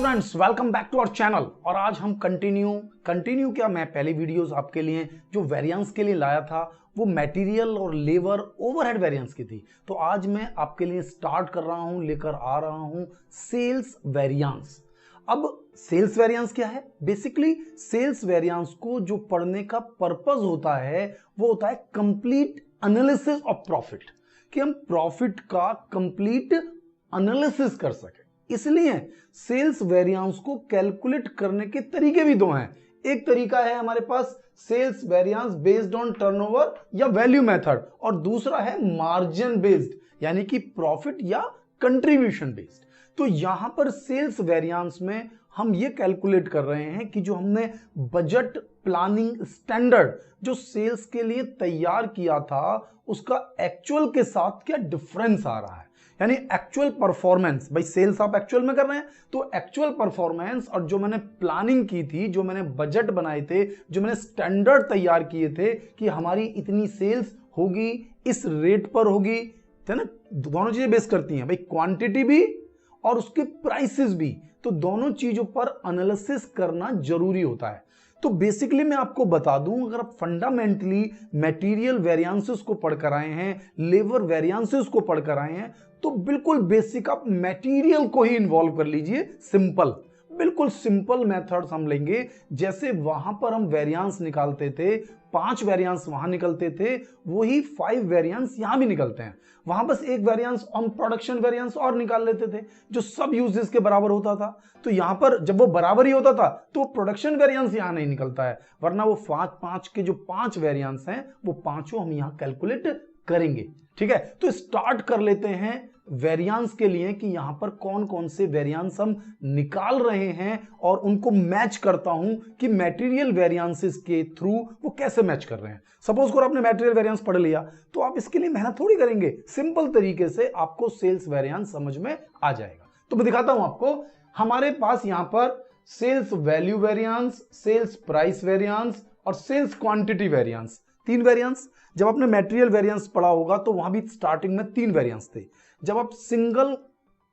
Friends, welcome back to our channel. और आज हम कंटिन्यू क्या, मैं पहली वीडियोस आपके लिए जो वेरिएंस के लिए लाया था वो मटेरियल और लेबर ओवरहेड वेरिएंस की थी। तो आज मैं आपके लिए स्टार्ट कर रहा हूं, लेकर आ रहा हूं सेल्स वेरिएंस। अब सेल्स वेरिएंस क्या है? बेसिकली सेल्स वेरिएंस को जो पढ़ने का पर्पस होता है वो होता है कंप्लीट एनालिसिस ऑफ प्रॉफिट, कि हम प्रॉफिट का कंप्लीट एनालिसिस कर सके। इसलिए सेल्स वेरिएंस को कैलकुलेट करने के तरीके भी दो हैं। एक तरीका है हमारे पास sales variance based on turnover या वैल्यू मेथड, और दूसरा है मार्जिन बेस्ड यानी कि प्रॉफिट या कंट्रीब्यूशन बेस्ड। तो यहां पर सेल्स वेरिएंस में हम ये कैलकुलेट कर रहे हैं कि जो हमने बजट प्लानिंग स्टैंडर्ड जो सेल्स के लिए तैयार किया था उसका एक्चुअल के साथ क्या डिफरेंस आ रहा है, यानी एक्चुअल परफॉर्मेंस। भाई सेल्स आप एक्चुअल में कर रहे हैं तो एक्चुअल परफॉर्मेंस और जो मैंने प्लानिंग की थी, जो मैंने बजट बनाए थे, जो मैंने स्टैंडर्ड तैयार किए थे कि हमारी इतनी सेल्स होगी, इस रेट पर होगी, है ना। दोनों चीजें बेस करती हैं भाई, क्वांटिटी भी और उसके प्राइसेस भी। तो दोनों चीजों पर एनालिसिस करना जरूरी होता है। तो बेसिकली मैं आपको बता दूं, अगर आप फंडामेंटली मटेरियल वेरिएंसेस को पढ़कर आए हैं, लेबर वेरिएंसेस को पढ़कर आए हैं, तो बिल्कुल बेसिक आप मटेरियल को ही इन्वॉल्व कर लीजिए। सिंपल, बिल्कुल सिंपल मेथड्स हम लेंगे। जैसे वहां पर हम वेरिएंस निकालते थे, 5 वेरिएंस वहां निकलते थे, वही 5 वेरिएंस यहां भी निकलते हैं। वहां बस एक वेरिएंस हम प्रोडक्शन वेरिएंस और निकाल लेते थे जो सब यूजेस के बराबर होता था। तो यहां पर जब वो बराबर ही होता था तो प्रोडक्शन वेरिएंस यहां नहीं निकलता है, वरना वो 5 के जो 5 वेरिएंस हैं वो पांचों हम यहां कैलकुलेट करेंगे। ठीक है, तो स्टार्ट कर लेते हैं वेरिएंस के लिए कि यहां पर कौन कौन से वेरिएंस हम निकाल रहे हैं और उनको मैच करता हूं कि मटेरियल वेरिएंसेस के थ्रू वो कैसे मैच कर रहे हैं। सपोज करो आपने मटेरियल वेरिएंस पढ़ लिया तो आप इसके लिए मेहनत थोड़ी करेंगे, सिंपल तरीके से आपको सेल्स वेरिएंस समझ में आ जाएगा। तो मैं दिखाता हूं आपको। हमारे पास यहां पर sales value variance, sales price variance और सेल्स क्वांटिटी वेरिएंस, 3 वेरिएंस। जब आपने मटेरियल वेरिएंस पढ़ा होगा तो वहां भी स्टार्टिंग में 3 वेरिएंस थे, जब आप single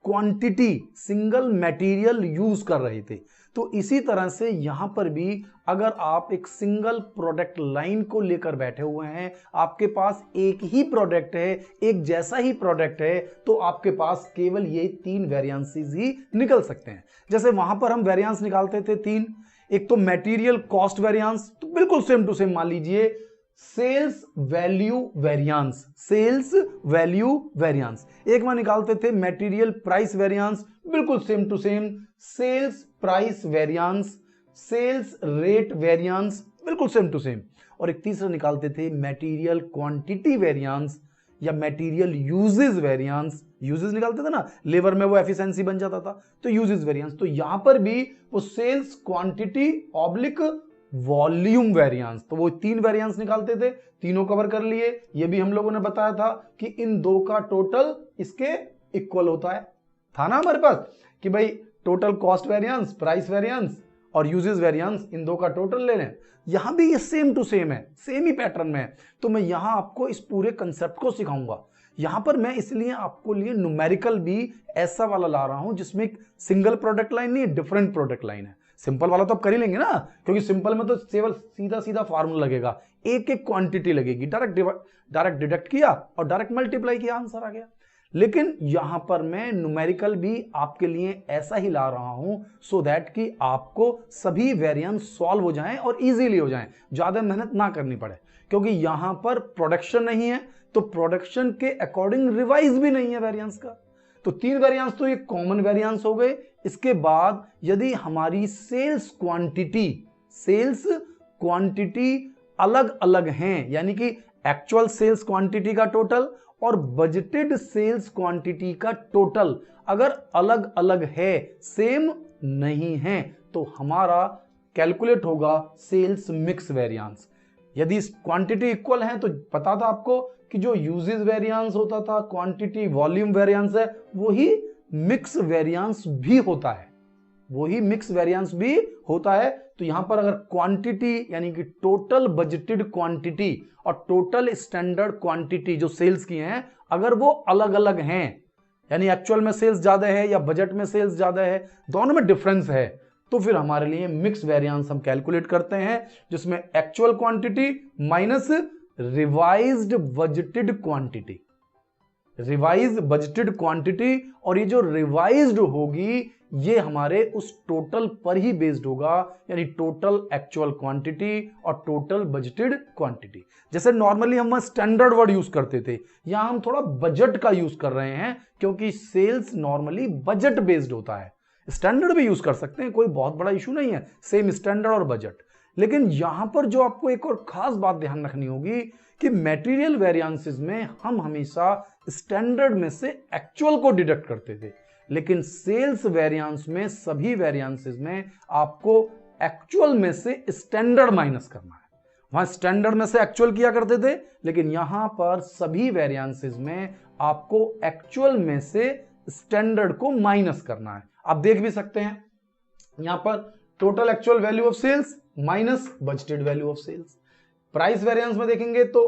quantity single material use कर रहे थे। तो इसी तरह से यहां पर भी अगर आप एक सिंगल प्रोडक्ट लाइन को लेकर बैठे हुए हैं, आपके पास एक ही प्रोडक्ट है, एक जैसा ही प्रोडक्ट है, तो आपके पास केवल ये 3 वेरिएंसेस ही निकल सकते हैं। जैसे वहां पर हम वेरिएंस निकालते थे 3, एक तो मटेरियल कॉस्ट वेरिएंस, तो बिल्कुल सेम टू सेम मान लीजिए sales value variance, sales value variance. एक में निकालते थे मटेरियल प्राइस वेरिएंस, बिल्कुल same to same sales price variance, sales rate variance, बिल्कुल सेम टू सेम। और एक तीसरा निकालते थे मटेरियल क्वांटिटी वेरिएंस या मटेरियल यूजेस वेरिएंस। यूजेस निकालते थे ना, लेबर में वो एफिशिएंसी बन जाता था, तो यूजेस वेरिएंस। तो यहां पर भी वो sales quantity oblique volume variance, तो वो 3 वेरिएंस निकालते थे, तीनों कवर कर लिए। ये भी हम लोगों ने बताया था कि इन दो का टोटल इसके इक्वल होता है, था ना हमारे पास, कि भाई total cost variance, price variance और यूजेस वेरिएंस, इन दो का टोटल ले लें। यहां भी ये सेम टू सेम है, सेम ही पैटर्न में है। तो मैं यहां आपको इस पूरे कंसेप्ट को सिखाऊंगा। यहां पर मैं इसलिए आपको लिए न्यूमेरिकल भी ऐसा वाला ला रहा हूं जिसमें एक सिंगल प्रोडक्ट लाइन नहीं, डिफरेंट प्रोडक्ट लाइन है। सिंपल वाला तो आप कर ही लेंगे ना, क्योंकि सिंपल में तो केवल सीधा सीधा फार्मूला लगेगा, एक एक क्वांटिटी लगेगी, डायरेक्ट डिडक्ट किया और डायरेक्ट मल्टीप्लाई किया, आंसर आ गया। लेकिन यहां पर मैं न्यूमेरिकल भी आपके लिए ऐसा ही ला रहा हूं सो दैट कि आपको सभी वेरिएंस सॉल्व हो जाएं और इजीली हो जाएं, ज्यादा मेहनत ना करनी पड़े। क्योंकि यहां पर प्रोडक्शन नहीं है तो प्रोडक्शन के अकॉर्डिंग रिवाइज भी नहीं है वेरिएंस का। तो 3 वेरिएंस तो ये कॉमन वेरिएंस हो गए। इसके बाद यदि हमारी सेल्स क्वांटिटी अलग अलग हैं, यानी कि एक्चुअल सेल्स क्वांटिटी का टोटल और बजटेड सेल्स क्वांटिटी का टोटल अगर अलग अलग है, सेम नहीं है, तो हमारा कैलकुलेट होगा सेल्स मिक्स वेरिएंस। यदि क्वांटिटी इक्वल है तो पता था आपको कि जो यूजेस वेरिएंस होता था, क्वांटिटी वॉल्यूम वेरिएंस है, वही मिक्स वेरिएंस भी होता है, वही मिक्स वेरिएंस भी होता है। तो यहां पर अगर क्वांटिटी यानी कि टोटल बजटेड क्वांटिटी और टोटल स्टैंडर्ड क्वांटिटी जो सेल्स की हैं, अगर वो अलग अलग हैं, यानी एक्चुअल में सेल्स ज्यादा है या बजट में सेल्स ज्यादा है, दोनों में डिफरेंस है, तो फिर हमारे लिए मिक्स वेरिएंस हम कैलकुलेट करते हैं, जिसमें actual quantity minus revised budgeted quantity, revise budgeted quantity, और ये जो रिवाइज्ड होगी ये हमारे उस टोटल पर ही बेस्ड होगा, यानी टोटल एक्चुअल क्वांटिटी और टोटल बजटेड क्वांटिटी। जैसे नॉर्मली हम स्टैंडर्ड वर्ड यूज करते थे, यहां हम थोड़ा बजट का यूज कर रहे हैं, क्योंकि सेल्स नॉर्मली बजट बेस्ड होता है। स्टैंडर्ड भी यूज कर सकते हैं, कोई बहुत बड़ा इशू नहीं है, सेम स्टैंडर्ड और बजट। लेकिन यहां पर जो आपको एक और खास बात ध्यान रखनी होगी कि मटेरियल वेरिएंसेस में हम हमेशा स्टैंडर्ड में से एक्चुअल को डिडक्ट करते थे, लेकिन सेल्स वेरिएंस में सभी वेरिएंसेस में आपको एक्चुअल में से स्टैंडर्ड माइनस करना है। वहां स्टैंडर्ड में से एक्चुअल किया करते थे, लेकिन यहां पर सभी वेरिएंसेस में आपको एक्चुअल में से स्टैंडर्ड को माइनस करना है। आप देख भी सकते हैं यहां पर total actual value of sales minus budgeted value of sales. Price variance में देखेंगे तो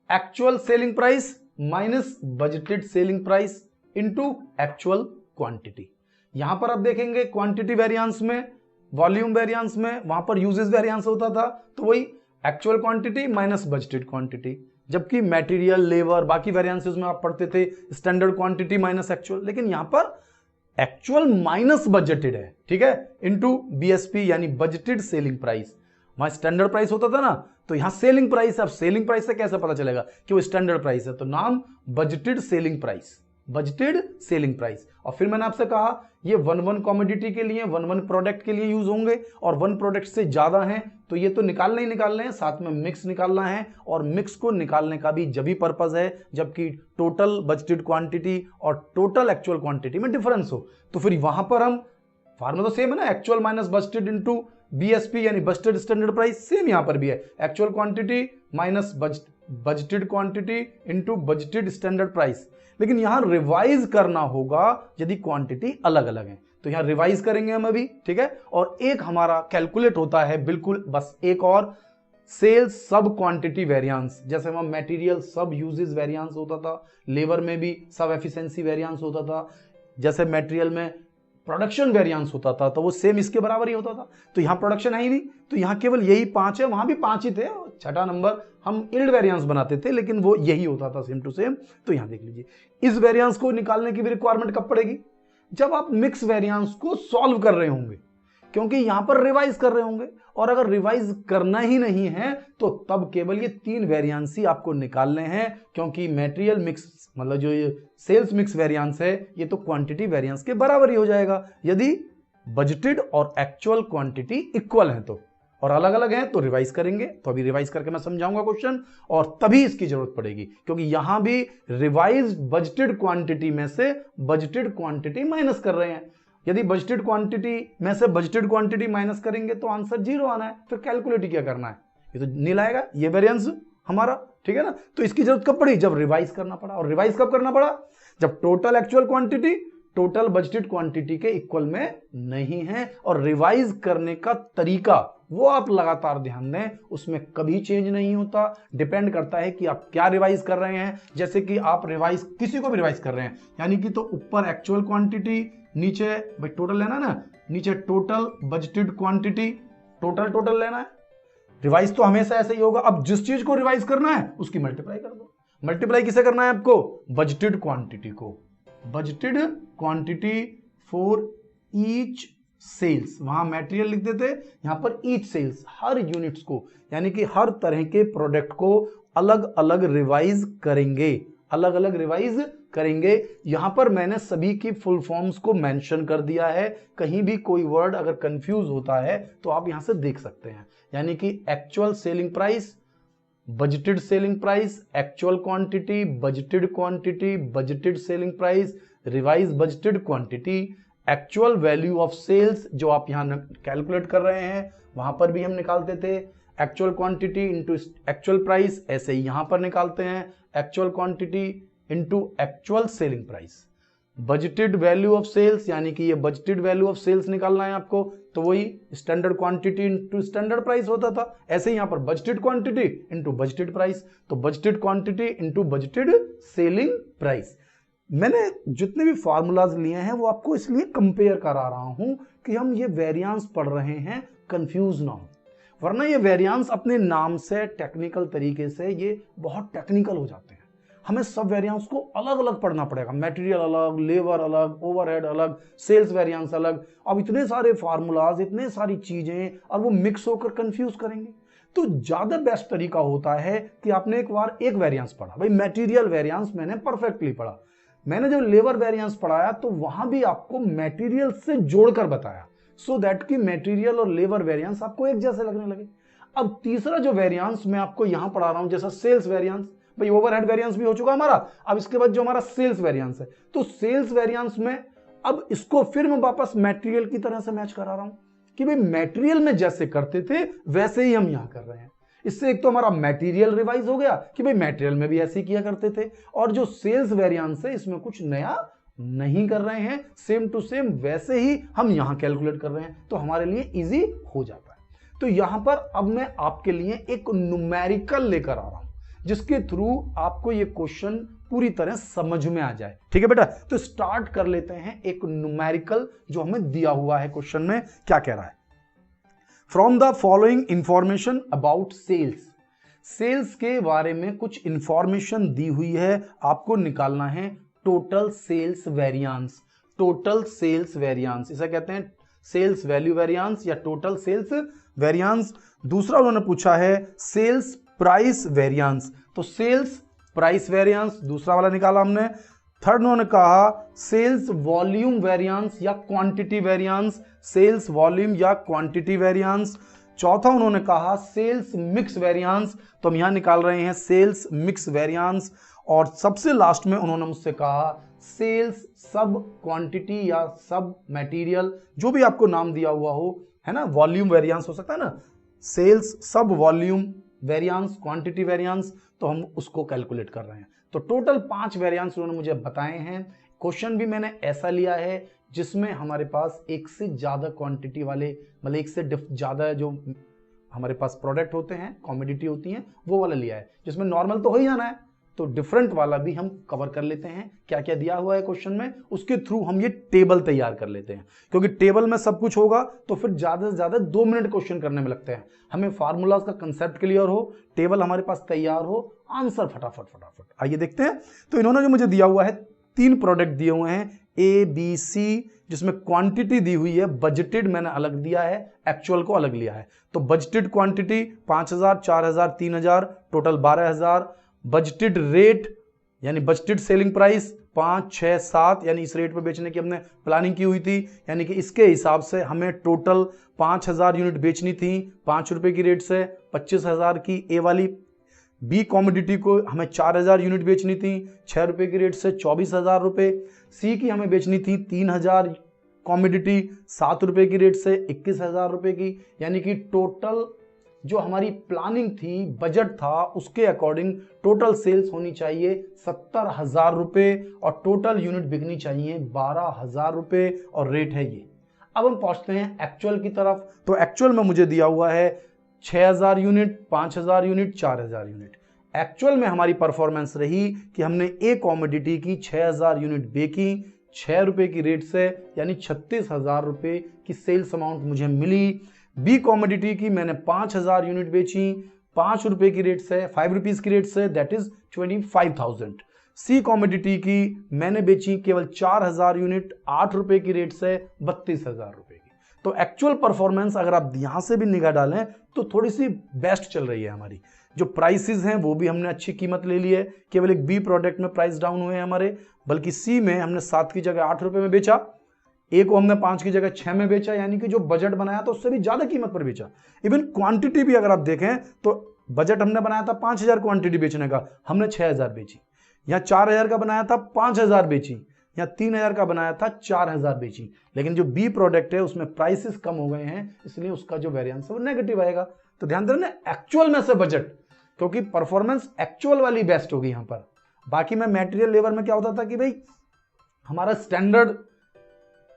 actual selling price minus budgeted selling price into actual quantity. यहां पर आप देखेंगे क्वांटिटी वेरिएंस में, वॉल्यूम वेरिएंस में, वहां पर यूजेस वेरिएंस होता था, तो वही actual quantity minus budgeted quantity. जबकि मटेरियल, लेबर, बाकी वेरिएंसेस में आप पढ़ते थे स्टैंडर्ड क्वांटिटी माइनस एक्चुअल, लेकिन यहां पर एक्चुअल माइनस बजटेड है, ठीक है, इनटू बीएसपी यानी बजटेड सेलिंग प्राइस। वहां स्टैंडर्ड प्राइस होता था ना, तो यहां सेलिंग प्राइस। अब सेलिंग प्राइस से कैसे पता चलेगा कि वो स्टैंडर्ड प्राइस है, तो नाम budgeted selling price, budgeted selling price. और फिर मैंने आपसे कहा ये वन कॉमोडिटी के लिए, वन प्रोडक्ट के लिए यूज होंगे, और वन प्रोडक्ट से ज्यादा हैं तो ये तो निकालने ही निकालने हैं, साथ में मिक्स निकालना है, और मिक्स को निकालने का भी जब ही पर्पज है जबकि टोटल बजटेड क्वांटिटी और टोटल एक्चुअल क्वांटिटी में डिफरेंस हो। तो फिर वहां पर हम फार्मूला तो सेम है ना, actual minus budgeted into BSP यानी बजटेड स्टैंडर्ड प्राइस, सेम यहां पर भी है, actual quantity minus budgeted quantity into budgeted standard price. लेकिन यहां रिवाइज करना होगा यदि क्वांटिटी अलग अलग है, तो यहां रिवाइज करेंगे हम अभी, ठीक है। और एक हमारा कैलकुलेट होता है बिल्कुल बस एक और, सेल्स सब क्वांटिटी वेरिएंस। जैसे वहां मटेरियल सब यूजेस वेरिएंस होता था, लेबर में भी सब एफिशिएंसी वेरिएंस होता था, जैसे मटेरियल में प्रोडक्शन वेरिएंस होता था तो वो सेम इसके बराबर ही होता था। तो यहां प्रोडक्शन है ही नहीं, तो यहां केवल यही 5 है, वहां भी 5 ही थे, छठा नंबर हम यील्ड वेरिएंस बनाते थे, लेकिन वो यही होता था सेम टू सेम। तो यहां देख लीजिए, इस वेरिएंस को निकालने की भी रिक्वायरमेंट कब पड़ेगी, जब आप मिक्स वेरिएंस को सॉल्व कर रहे होंगे, क्योंकि यहां पर रिवाइज कर रहे होंगे। और अगर रिवाइज करना ही नहीं है तो तब केवल ये 3 वेरिएंस ही आपको निकालने हैं, क्योंकि मटेरियल मिक्स मतलब जो ये सेल्स मिक्स वेरिएंस है ये तो क्वांटिटी वेरिएंस के बराबर ही हो जाएगा यदि बजटेड और एक्चुअल क्वांटिटी इक्वल है तो, और अलग अलग हैं तो रिवाइज करेंगे। तो अभी रिवाइज करके मैं समझाऊंगा क्वेश्चन, और तभी इसकी जरूरत पड़ेगी, क्योंकि यहां भी रिवाइज बजटेड क्वांटिटी में से बजटेड क्वांटिटी माइनस कर रहे हैं। यदि बजटेड क्वांटिटी में से बजटेड क्वांटिटी माइनस करेंगे तो आंसर 0 आना है, फिर कैलकुलेट क्या करना है, ये तो नील आएगा, ये वेरिएंस हमारा, ठीक है ना। तो इसकी जरूरत कब पड़ी, जब रिवाइज करना पड़ा। और रिवाइज कब करना पड़ा, जब total actual quantity total budgeted quantity के इक्वल में नहीं है। और रिवाइज करने का तरीका वो आप लगातार ध्यान दें, उसमें कभी चेंज नहीं होता, डिपेंड करता है कि आप क्या रिवाइज कर रहे हैं। जैसे कि आप रिवाइज किसी को भी रिवाइज कर रहे हैं, यानी कि तो ऊपर एक्चुअल क्वांटिटी, नीचे भाई टोटल लेना है ना, नीचे टोटल बजटेड क्वांटिटी, टोटल लेना है। रिवाइज तो हमेशा ऐसे ही होगा। अब जिस चीज को रिवाइज करना है उसकी मल्टीप्लाई कर दो। मल्टीप्लाई किसे करना है आपको, बजटेड क्वांटिटी को, budgeted quantity for each sales, वहां मटेरियल लिख देते, यहां पर ईच सेल्स, हर यूनिट्स को, यानी कि हर तरह के प्रोडक्ट को अलग अलग रिवाइज करेंगे, अलग अलग रिवाइज करेंगे। यहां पर मैंने सभी की फुल फॉर्म्स को मेंशन कर दिया है, कहीं भी कोई वर्ड अगर कंफ्यूज होता है तो आप यहां से देख सकते हैं। यानी कि actual selling price, budgeted selling price, actual quantity, budgeted quantity, budgeted selling price, revise budgeted quantity, actual value of sales जो आप यहां कैलकुलेट कर रहे हैं, वहां पर भी हम निकालते थे actual quantity into actual price, ऐसे ही यहां पर निकालते हैं actual quantity into actual selling price. Budgeted value of sales, यानी कि ये बजटेड वैल्यू ऑफ सेल्स निकालना है आपको, तो वही standard quantity into standard price होता था। ऐसे ही यहां पर budgeted quantity into budgeted price, तो budgeted quantity into budgeted selling price. मैंने जितने भी फार्मूलाज लिए हैं वो आपको इसलिए कंपेयर करा रहा हूं कि हम ये वेरिएंस पढ़ रहे हैं, कंफ्यूज ना हो, वरना ये वेरिएंस अपने नाम से टेक्निकल तरीके से ये बहुत टेक्निकल हो जाते हैं। हमें सब वेरिएंस को अलग अलग पढ़ना पड़ेगा, मटेरियल अलग, लेबर अलग, ओवरहेड अलग, सेल्स वेरिएंस अलग। अब इतने सारे फार्मूलाज, इतने सारी चीजें, और वो मिक्स होकर कंफ्यूज करेंगे। तो ज्यादा बेस्ट तरीका होता है कि आपने एक बार एक वेरिएंस पढ़ा, भाई मटेरियल वेरिएंस मैंने परफेक्टली पढ़ा, मैंने जब लेबर वेरिएंस पढ़ाया तो वहां भी आपको मटेरियल से जोड़कर बताया, सो दैट कि मटेरियल और लेबर वेरिएंस आपको एक जैसे लगने लगे। अब तीसरा जो वेरिएंस मैं आपको यहां पढ़ा रहा हूं, जैसा सेल्स वेरिएंस, भाई ओवरहेड वेरिएंस भी हो चुका हमारा, अब इसके बाद जो हमारा सेल्स वेरिएंस है, तो सेल्स वेरिएंस में अब इसको फिर मैं वापस मटेरियल की तरह से मैच करा रहा हूं कि भाई मटेरियल में जैसे करते थे वैसे ही हम यहां कर रहे हैं। इससे एक तो हमारा मटेरियल रिवाइज हो गया कि भाई मटेरियल में भी ऐसे ही किया करते थे, और जो सेल्स वेरिएंस है इसमें कुछ नया नहीं कर रहे हैं, सेम टू सेम वैसे ही हम यहां कैलकुलेट कर रहे हैं, तो हमारे लिए इजी हो जाता है। तो यहां पर अब मैं आपके लिए एक न्यूमेरिकल लेकर आ रहा हूं जिसके थ्रू आपको ये क्वेश्चन पूरी तरह समझ में आ जाए। ठीक है बेटा, तो स्टार्ट कर लेते हैं एक न्यूमेरिकल जो हमें दिया हुआ है क्वेश्चन में। क्या कह रहा है? From the following information about sales, sales के बारे में कुछ इंफॉर्मेशन दी हुई है, आपको निकालना है total sales variance. Total sales variance इसे कहते हैं सेल्स वैल्यू वेरिएंस या टोटल सेल्स वेरिएंस। दूसरा उन्होंने पूछा है सेल्स प्राइस वेरिएंस, तो सेल्स प्राइस वेरिएंस दूसरा वाला निकाला हमने। थर्ड उन्होंने कहा सेल्स वॉल्यूम वेरिएंस या क्वांटिटी वेरिएंस, सेल्स वॉल्यूम या क्वांटिटी वेरिएंस। चौथा उन्होंने कहा सेल्स मिक्स वेरिएंस, तो हम यहां निकाल रहे हैं सेल्स मिक्स वेरिएंस। और सबसे लास्ट में उन्होंने मुझसे कहा सेल्स सब क्वांटिटी या सब मटेरियल, जो भी आपको नाम दिया हुआ हो, है ना, वॉल्यूम वेरिएंस हो सकता है ना, सेल्स सब वॉल्यूम वेरिएंस, क्वांटिटी वेरिएंस, तो हम उसको कैलकुलेट कर रहे हैं। तो टोटल 5 वेरिएंस उन्होंने मुझे बताए हैं। क्वेश्चन भी मैंने ऐसा लिया है जिसमें हमारे पास एक से ज्यादा क्वांटिटी वाले, मतलब एक से ज्यादा जो हमारे पास प्रोडक्ट होते हैं, कॉमोडिटी होती हैं, वो वाला लिया है, जिसमें नॉर्मल तो हो ही जाना है, तो डिफरेंट वाला भी हम कवर कर लेते हैं। क्या क्या दिया हुआ है क्वेश्चन में, उसके थ्रू हम ये टेबल तैयार कर लेते हैं, क्योंकि टेबल में सब कुछ होगा तो फिर ज्यादा से ज्यादा 2 मिनट क्वेश्चन करने में लगते हैं। हमें फार्मूलाज का कंसेप्ट क्लियर हो, टेबल हमारे पास तैयार हो, आंसर फटाफट फटाफट। आइए देखते हैं। तो इन्होंने जो मुझे दिया हुआ है, 3 प्रोडक्ट दिए हुए हैं ए बी सी, जिसमें क्वांटिटी दी हुई है, बजटेड मैंने अलग दिया है, एक्चुअल को अलग लिया है। तो budgeted quantity 5000, 4000, 3000, total 12000। Budgeted rate यानी बजटेड सेलिंग प्राइस 5, 6, 7, यानी इस रेट पे बेचने की हमने प्लानिंग की हुई थी, यानी कि इसके हिसाब से हमें टोटल 5000 यूनिट बेचनी थी 5 रुपए की रेट से। 25000 की ए वाली बी कॉमोडिटी को हमें 4000 यूनिट बेचनी थी 6 रुपए की रेट से 24000 रुपए। सी की हमें बेचनी थी 3000 कॉमोडिटी 7 रुपए की रेट से 21000 रुपए की, यानी कि टोटल जो हमारी प्लानिंग थी, बजट था, उसके अकॉर्डिंग टोटल सेल्स होनी चाहिए 70000 रुपए और टोटल यूनिट बिकनी चाहिए 12000 रुपए, और रेट है ये। अब हम पहुंचते हैं एक्चुअल की तरफ। तो एक्चुअल में मुझे दिया हुआ है 6000 यूनिट, 5000 यूनिट, 4000 यूनिट। एक्चुअल में हमारी परफॉर्मेंस रही कि हमने ए कॉमोडिटी की 6000 यूनिट बेची 6 रुपए की रेट से, यानी 36000 रुपए की सेल्स अमाउंट मुझे मिली। बी कॉमोडिटी की मैंने 5000 यूनिट बेची 5 रुपए की रेट से, 5 रुपीज की रेट से, दैट इज 25000। सी कॉमोडिटी की मैंने बेची केवल 4000 यूनिट 8 रुपए की रेट से 32000 रुपए की। तो एक्चुअल परफॉर्मेंस अगर आप यहां से भी निगाह डालें तो थोड़ी सी बेस्ट चल रही है हमारी। जो प्राइसेस हैं वो भी हमने अच्छी कीमत ले ली है, केवल एक बी प्रोडक्ट में प्राइस डाउन हुए हैं हमारे, बल्कि सी में हमने 7 की जगह 8 रुपए में बेचा, ए को हमने 5 की जगह 6 में बेचा, यानी कि जो बजट बनाया था उससे भी ज्यादा कीमत पर बेचा। इवन क्वांटिटी भी अगर आप देखें तो बजट हमने बनाया था 5000 क्वांटिटी बेचने का, हमने 6000 बेची। या 4000 का बनाया था 5000 बेची, या 3000 का बनाया था 4000 बेची। लेकिन जो बी प्रोडक्ट है उसमें प्राइसेस कम हो गए हैं, इसलिए उसका जो वेरिएंस है वो नेगेटिव आएगा। तो ध्यान देना एक्चुअल में से बजट, क्योंकि परफॉर्मेंस एक्चुअल वाली बेस्ट होगी यहां पर। बाकी में मटेरियल लेबर में क्या होता था कि भाई हमारा स्टैंडर्ड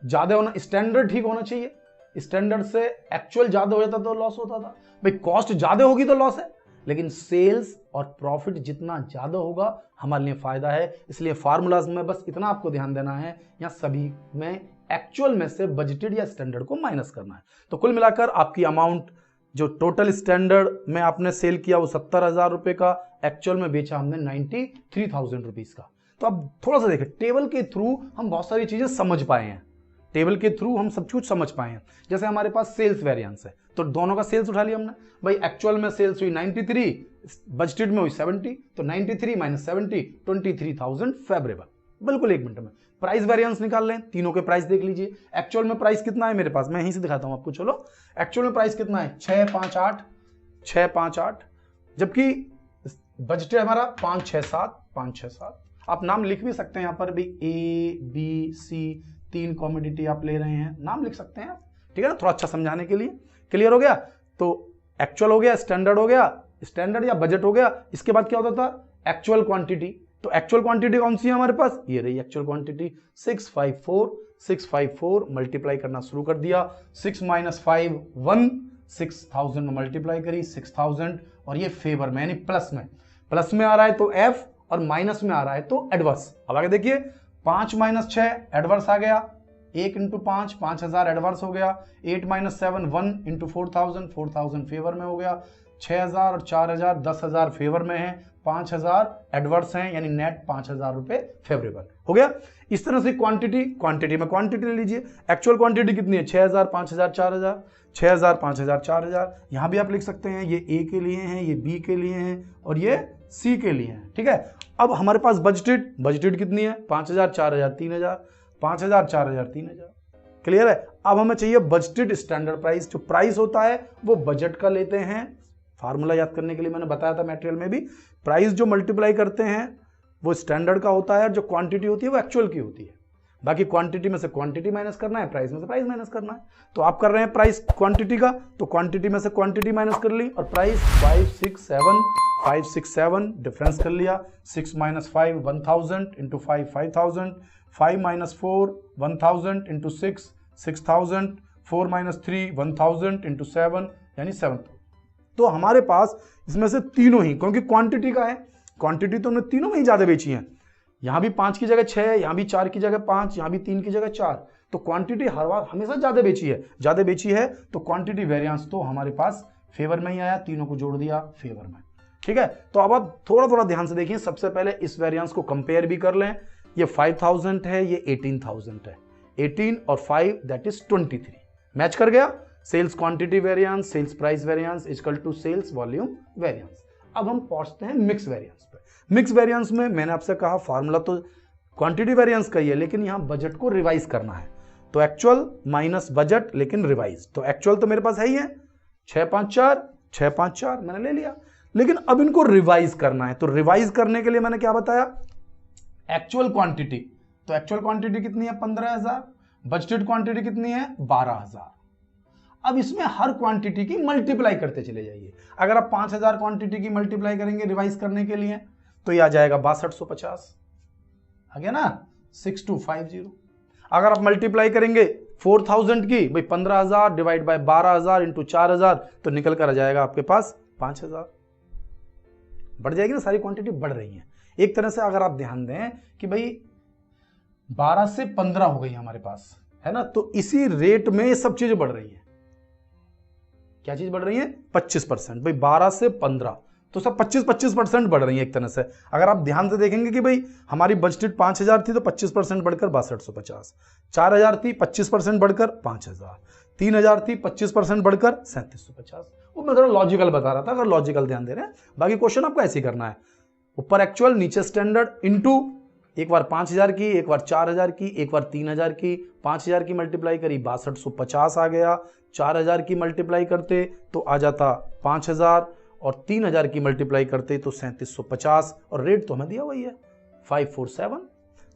ज्यादा होना, स्टैंडर्ड ठीक होना चाहिए, स्टैंडर्ड से एक्चुअल ज्यादा हो जाता तो लॉस होता था। भाई कॉस्ट ज्यादा होगी तो लॉस है, लेकिन सेल्स और प्रॉफिट जितना ज़्यादा होगा हमारे लिए फ़ायदा है। इसलिए फार्मूलाज में बस इतना आपको ध्यान देना है, यहाँ सभी में एक्चुअल में से बजटेड या स्टैंडर्ड को माइनस करना है। तो कुल मिलाकर आपकी अमाउंट जो टोटल स्टैंडर्ड में आपने सेल किया वो 70,000 रुपये का, एक्चुअल में बेचा हमने 93,000 रुपीज़ का। तो अब थोड़ा सा देखें, टेबल के थ्रू हम बहुत सारी चीज़ें समझ पाए हैं, टेबल के थ्रू हम सब कुछ समझ पाए हैं। जैसे हमारे पास सेल्स वेरिएंस है तो दोनों का सेल्स उठा लिया हमने, भाई एक्चुअल में सेल्स हुई 93, बजटेड में हुई 70, तो 93 माइनस 70 23,000 फेवरेबल। बिल्कुल 1 मिनट में प्राइस वेरिएंस निकाल लें, तीनों के प्राइस देख लीजिए। एक्चुअल में प्राइस कितना है मेरे पास, मैं यहीं से दिखाता हूं आपको। चलो एक्चुअल में प्राइस कितना है 658, जबकि बजटेड हमारा 567। आप नाम लिख भी सकते हैं यहाँ पर भी, ए बी सी 3 कॉमोडिटी आप ले रहे हैं, नाम लिख सकते हैं, ठीक है ना, थोड़ा अच्छा समझाने के लिए। क्लियर हो गया? तो एक्चुअल हो गया, स्टैंडर्ड हो गया, स्टैंडर्ड या बजट हो गया। इसके बाद क्या होता था, एक्चुअल क्वांटिटी। तो एक्चुअल क्वांटिटी कौन सी है हमारे पास, ये रही एक्चुअल क्वांटिटी 654 मल्टीप्लाई करना शुरू कर दिया। 6 माइनस 5 1, 6,000 में मल्टीप्लाई करी 6,000, और ये फेवर में यानी प्लस में आ रहा है तो एफ, और माइनस में आ रहा है तो एडवर्स। अब आगे देखिए, 5 माइनस 6 एडवर्स आ गया, 1 इंटू 5 5,000 एडवर्स हो गया। 8 माइनस 7 1 इंटू 4,000 फेवर में हो गया। 6,000 और 4,000 10,000 फेवर में है, 5,000 एडवर्स हैं, यानी नेट 5,000 रुपए फेवरेबल हो गया। इस तरह से क्वांटिटी में क्वांटिटी ले लीजिए। एक्चुअल क्वांटिटी कितनी है, 6,000 5,000 4,000, 6,000 5,000 4,000। यहां भी आप लिख सकते हैं, ये ए के लिए हैं, ये बी के लिए हैं, और ये सी के लिए हैं, ठीक है। अब हमारे पास बजटेड कितनी है, 5,000 4,000 3,000, 5,000 4,000 3,000। क्लियर है? अब हमें चाहिए बजटेड स्टैंडर्ड प्राइस। जो प्राइस होता है वो बजट का लेते हैं, फार्मूला याद करने के लिए मैंने बताया था मटेरियल में भी, प्राइस जो मल्टीप्लाई करते हैं वो स्टैंडर्ड का होता है, और जो क्वांटिटी होती है वो एक्चुअल की होती है। बाकी क्वांटिटी में से क्वांटिटी माइनस करना है, प्राइस में से प्राइस माइनस करना है। तो आप कर रहे हैं प्राइस क्वांटिटी का, तो क्वांटिटी में से क्वांटिटी माइनस कर ली, और प्राइस 567 डिफरेंस कर लिया। 6 minus 5 1,000 into 5 5,000, 5 minus 4 1,000 into 6 6,000, 4 minus 3 1,000 into 7 यानी 7,000। तो हमारे पास इसमें से तीनों ही, क्योंकि क्वांटिटी का है, क्वांटिटी तो हमने तीनों में ही ज्यादा बेची है। यहां भी 5 की जगह 6, यहां भी 4 की जगह 5, यहां भी 3 की जगह 4, तो क्वांटिटी हर बार हमेशा ज्यादा बेची है, तो क्वांटिटी वेरिएंस तो हमारे पास फेवर में ही आया, तीनों को जोड़ दिया फेवर में, ठीक है। तो अब आप थोड़ा ध्यान से देखिए, सबसे पहले इस वेरिएंस को कंपेयर भी कर लें। ये 5,000 है, ये 18,000 है, 18 और 5 दैट इज 23, मैच कर गया। Sales quantity variance, sales price variance equal to sales volume variance. अब हम पहुंचते हैं मिक्स वेरिएंस पे। मिक्स वेरिएंस में मैंने आपसे कहा फार्मूला तो क्वांटिटी वेरिएंस का ही है, लेकिन यहां बजट को रिवाइज करना है, तो एक्चुअल माइनस बजट लेकिन रिवाइज। तो एक्चुअल तो मेरे पास है ही है 654 मैंने ले लिया, लेकिन अब इनको रिवाइज करना है। तो रिवाइज करने के लिए मैंने क्या बताया, एक्चुअल क्वांटिटी, तो एक्चुअल क्वांटिटी कितनी है 15,000, बजटेड क्वांटिटी कितनी है 12,000। अब इसमें हर क्वांटिटी की मल्टीप्लाई करते चले जाइए। अगर आप 5,000 क्वांटिटी की मल्टीप्लाई करेंगे रिवाइज करने के लिए, तो ये आ जाएगा 6250, आ गया ना 6250। अगर आप मल्टीप्लाई करेंगे 4,000 की, भाई 15,000 डिवाइड बाय 12,000 इंटू 4,000, तो निकल कर आ जाएगा आपके पास 5,000। बढ़ जाएगी ना, सारी क्वांटिटी बढ़ रही है एक तरह से। अगर आप ध्यान दें कि भाई 12 से 15 हो गई हमारे पास, है ना, तो इसी रेट में ये सब चीजें बढ़ रही है। क्या चीज बढ़ रही है 25%, भाई 12 से 15 तो सब 25% बढ़ रही है एक तरह से। अगर आप ध्यान से देखेंगे कि भाई हमारी बजटेड 5,000 थी तो 25% बढ़कर 6250, 4,000 थी 25% बढ़कर 5,000, 3,000 थी 25% बढ़कर 3750। वो मैं थोड़ा लॉजिकल बता रहा था, अगर लॉजिकल ध्यान दे रहे हैं। बाकी क्वेश्चन आपको ऐसे ही करना है, ऊपर एक्चुअल नीचे स्टैंडर्ड इनटू एक बार 5,000 की, एक बार 4,000 की, एक बार 3,000 की, 5,000 की मल्टीप्लाई करी 6250 आ गया। 4,000 की मल्टीप्लाई करते तो आ जाता 5,000, और 3,000 की मल्टीप्लाई करते तो 3750, और रेट तो हमें दिया वही है 547।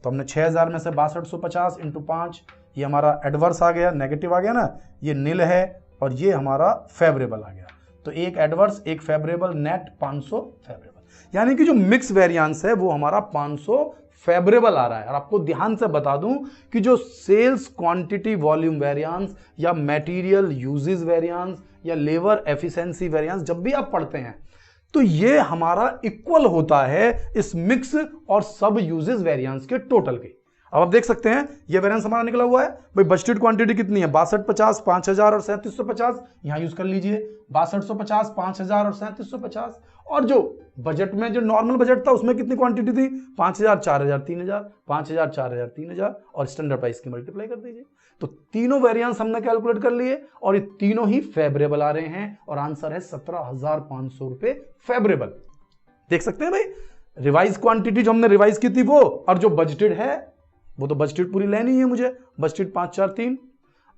तो हमने 6,000 में से 6250 इंटू 5, ये हमारा एडवर्स आ गया, नेगेटिव आ गया ना, ये नील है, और ये हमारा फेवरेबल आ गया। तो एक एडवर्स एक फेवरेबल, नेट 500 फेवरेबल। यानी कि जो मिक्स वेरिएंस है वो हमारा 500 फेवरेबल आ रहा है। और आपको ध्यान से बता दूं कि जो सेल्स क्वांटिटी वॉल्यूम वेरिएंस या मटेरियल यूजेस वेरिएंस या लेबर एफिशिएंसी वेरिएंस जब भी आप पढ़ते हैं, तो ये हमारा इक्वल होता है इस मिक्स और सब यूजेस वेरिएंस के टोटल के। अब आप देख सकते हैं ये वेरिएंस हमारा निकला हुआ है भाई। बजटेड क्वांटिटी कितनी है 6250, 5000 और 3750, यहां यूज कर लीजिए 6250, 5000 और 3750। और जो बजट में जो नॉर्मल बजट था उसमें कितनी क्वांटिटी थी 5000, 4000, 3000, 5000, 4000, 3000 और स्टैंडर्ड प्राइस की मल्टीप्लाई कर दीजिए। तो तीनों वेरिएंस हमने कैलकुलेट कर लिए और ये तीनों ही फेवरेबल आ रहे हैं और आंसर है 17,500 रुपए फेवरेबल। देख सकते हैं भाई, रिवाइज क्वांटिटी जो हमने रिवाइज की थी वो, और जो बजटेड है वो तो बजटेड पूरी लेनी है मुझे, बजटेड 543।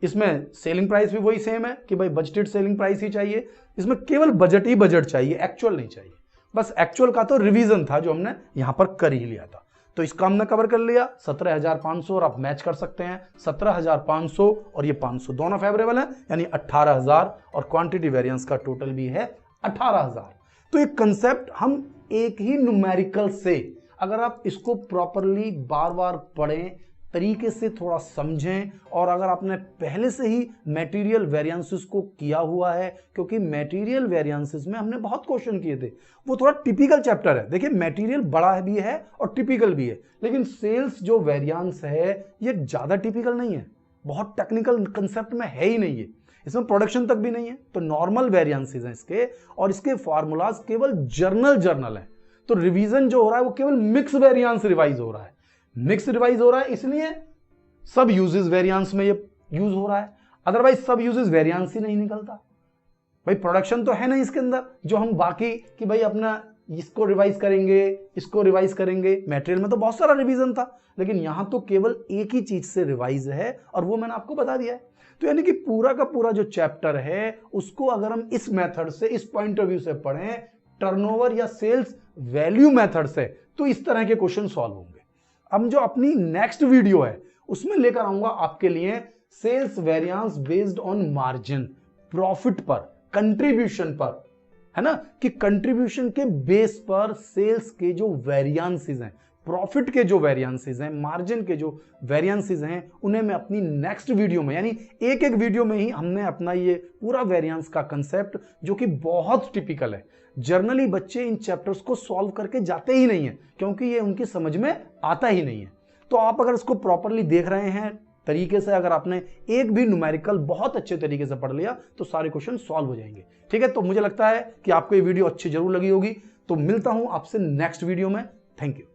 इसमें सेलिंग प्राइस भी वही सेम है कि भाई बजटेड सेलिंग प्राइस ही चाहिए, इसमें केवल बजट ही बजट चाहिए, एक्चुअल नहीं चाहिए। बस एक्चुअल का तो रिवीजन था जो हमने यहां पर कर ही लिया था। तो इसका हमने कवर कर लिया 17,500 और आप मैच कर सकते हैं 17,500 और ये 500 दोनों फेवरेबल है, यानी 18,000 और क्वांटिटी वेरिएंस का टोटल भी है 18,000। तो एक कंसेप्ट हम एक ही न्यूमेरिकल से अगर आप इसको प्रॉपरली बार बार पढ़ें, तरीके से थोड़ा समझें, और अगर आपने पहले से ही मटेरियल वेरिएंसेस को किया हुआ है, क्योंकि मटेरियल वेरिएंसेस में हमने बहुत क्वेश्चन किए थे, वो थोड़ा टिपिकल चैप्टर है। देखिए मटेरियल बड़ा भी है और टिपिकल भी है, लेकिन सेल्स जो वेरिएंस है ये ज्यादा टिपिकल नहीं है, बहुत टेक्निकल कंसेप्ट में है ही नहीं है, इसमें प्रोडक्शन तक भी नहीं है। तो नॉर्मल वेरिएंसेस हैं इसके, और इसके फार्मूलाज केवल जर्नल है। तो रिवीजन जो हो रहा है वो केवल मिक्स वेरिएंस रिवाइज हो रहा है, मिक्स रिवाइज हो रहा है, इसलिए सब यूजेस वेरिएंस में ये यूज हो रहा है, अदरवाइज सब यूजेस वेरिएंस ही नहीं निकलता। भाई प्रोडक्शन तो है नहीं इसके अंदर जो हम बाकी कि भाई अपना इसको रिवाइज करेंगे, इसको रिवाइज करेंगे। मटेरियल में तो बहुत सारा रिवीजन था, लेकिन यहां तो केवल एक ही चीज से रिवाइज है और वो मैंने आपको बता दिया है। तो यानी कि पूरा का पूरा जो चैप्टर है उसको अगर हम इस मेथड से, इस पॉइंट ऑफ व्यू से पढ़ें, टर्नओवर या सेल्स वैल्यू मेथड से, तो इस तरह के क्वेश्चन सॉल्व होंगे। अब जो अपनी नेक्स्ट वीडियो है उसमें लेकर आऊंगा आपके लिए sales variance based on margin, profit पर, कंट्रीब्यूशन पर, है ना, कि कंट्रीब्यूशन के बेस पर सेल्स के जो वेरिएंसेस हैं, प्रॉफिट के जो वेरिएंसेस हैं, मार्जिन के जो वेरिएंसेस हैं, उन्हें मैं अपनी नेक्स्ट वीडियो में, यानी एक एक वीडियो में ही हमने अपना ये पूरा वेरिएंस का कंसेप्ट, जो कि बहुत टिपिकल है, जर्नली बच्चे इन चैप्टर्स को सॉल्व करके जाते ही नहीं है, क्योंकि ये उनकी समझ में आता ही नहीं है। तो आप अगर इसको प्रॉपरली देख रहे हैं तरीके से, अगर आपने एक भी न्यूमेरिकल बहुत अच्छे तरीके से पढ़ लिया तो सारे क्वेश्चन सॉल्व हो जाएंगे। ठीक है, तो मुझे लगता है कि आपको ये वीडियो अच्छी जरूर लगी होगी। तो मिलता हूं आपसे नेक्स्ट वीडियो में। Thank you.